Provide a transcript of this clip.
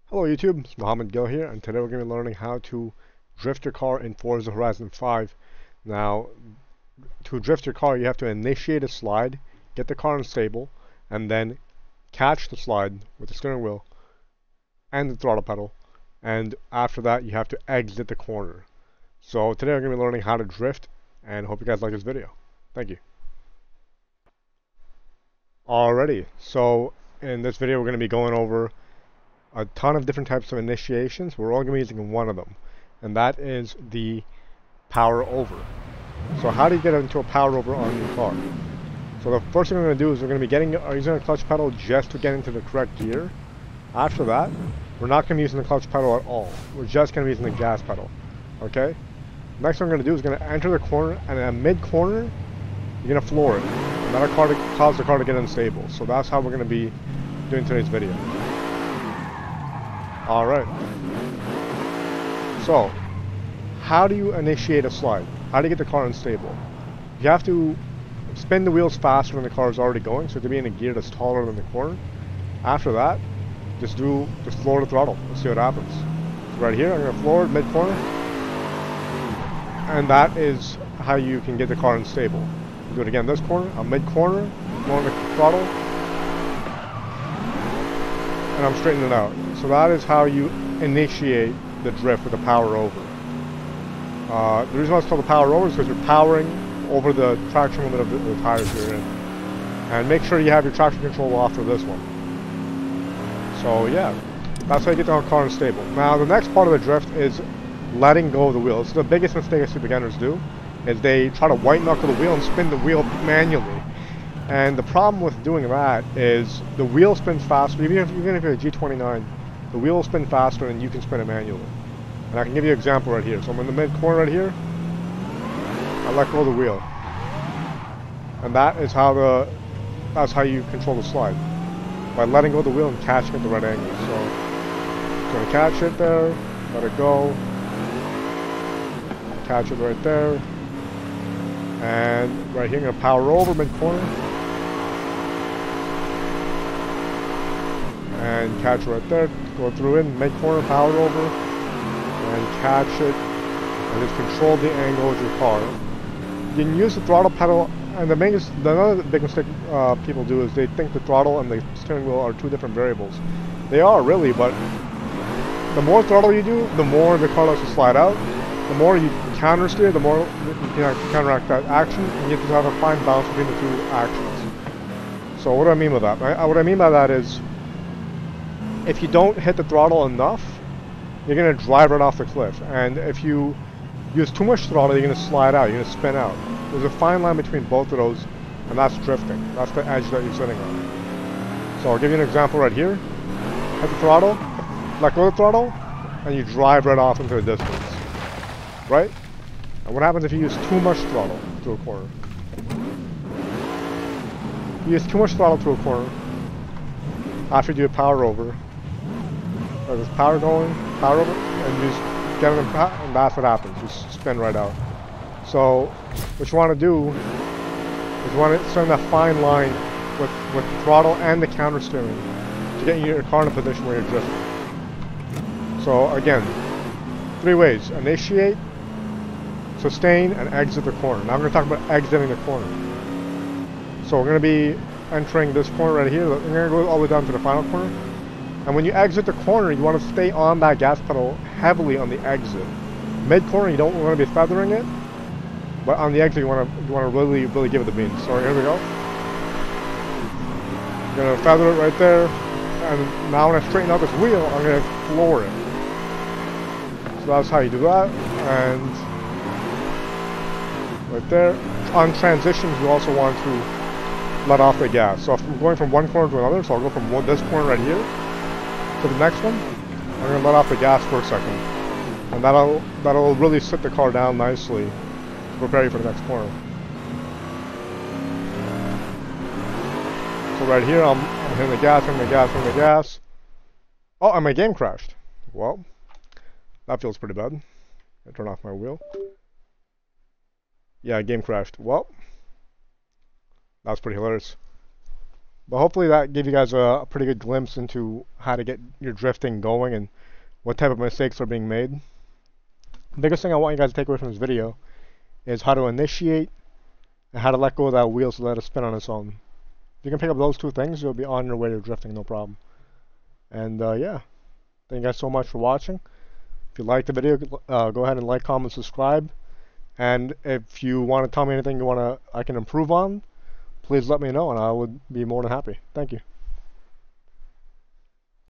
Hello YouTube, it's Mohammed Gill here, and today we're going to be learning how to drift your car in Forza Horizon 5. Now, to drift your car, you have to initiate a slide, get the car unstable, and then catch the slide with the steering wheel and the throttle pedal, and after that you have to exit the corner. So today we're going to be learning how to drift, and hope you guys like this video. Thank you. Alrighty, so in this video we're going to be going over a ton of different types of initiations. We're only going to be using one of them, and that is the power over. So how do you get into a power over on your car? So the first thing we're going to do is we're going to be using a clutch pedal just to get into the correct gear. After that, we're not going to be using the clutch pedal at all. We're just going to be using the gas pedal. Okay? Next thing we're going to do is we're going to enter the corner, and at mid-corner, you're going to floor it. And that'll cause the car to get unstable. So that's how we're going to be doing today's video. Alright, so how do you initiate a slide? How do you get the car unstable? You have to spin the wheels faster than the car is already going, so you have to be in a gear that's taller than the corner. After that, just floor the throttle. Let's see what happens. So right here, I'm going to floor it mid-corner, and that is how you can get the car unstable. Do it again this corner, I'm mid-corner, floor the throttle, and I'm straightening it out. So that is how you initiate the drift with the power over. The reason why it's called the power over is because you're powering over the traction limit of the tires you're in. And make sure you have your traction control off for this one. So yeah, that's how you get the car unstable. Now the next part of the drift is letting go of the wheel. It's the biggest mistake I see beginners do, is they try to white knuckle the wheel and spin the wheel manually. And the problem with doing that is the wheel spins faster. Even if you're a G29, the wheel will spin faster than you can spin it manually. And I can give you an example right here. So I'm in the mid corner right here. I let go of the wheel, and that's how you control the slide, by letting go of the wheel and catching it at the right angle. So I'm going to catch it there, let it go, catch it right there, and right here I'm going to power over mid corner. And catch it right there, go through in, mid-corner, power over, and catch it, and just control the angle of your car. You can use the throttle pedal, and another big mistake people do is they think the throttle and the steering wheel are two different variables. They are really, but the more throttle you do, the more the car likes to slide out. The more you counter steer, the more you can counteract that action, and you have to have a fine balance between the two actions. So what do I mean by that? What I mean by that is, if you don't hit the throttle enough, you're going to drive right off the cliff. And if you use too much throttle, you're going to slide out, you're going to spin out. There's a fine line between both of those, and that's drifting. That's the edge that you're sitting on. So I'll give you an example right here. Hit the throttle, let go of the throttle, and you drive right off into the distance. Right? And what happens if you use too much throttle to a corner? You use too much throttle to a corner, after you do a power over, there's power going, power over, and you just get it in, and that's what happens. You spin right out. So what you want to do is you want to send that fine line with throttle and the counter steering to get your car in a position where you're drifting. So again, three ways: initiate, sustain, and exit the corner. Now I'm going to talk about exiting the corner. So we're going to be entering this corner right here. We're going to go all the way down to the final corner. And when you exit the corner, you want to stay on that gas pedal heavily on the exit. Mid-corner, you don't want to be feathering it, but on the exit, you want to really, really give it the beans. So here we go. I'm going to feather it right there, and now when I straighten out this wheel, I'm going to floor it. So that's how you do that. And right there. On transitions, you also want to let off the gas. So if I'm going from one corner to another, so I'll go from this corner right here to the next one, I'm going to let off the gas for a second, and that'll really sit the car down nicely to prepare you for the next corner. So right here I'm hitting the gas, hitting the gas, hitting the gas. Oh, and my game crashed. Well, that feels pretty bad. I turn off my wheel. Yeah, game crashed. Well, that was pretty hilarious. But hopefully that gave you guys a pretty good glimpse into how to get your drifting going and what type of mistakes are being made. The biggest thing I want you guys to take away from this video is how to initiate and how to let go of that wheel so let it spin on its own. If you can pick up those two things, you'll be on your way to drifting, no problem. And yeah, thank you guys so much for watching. If you liked the video, go ahead and like, comment, subscribe. And if you want to tell me anything I can improve on, please let me know and I would be more than happy. Thank you.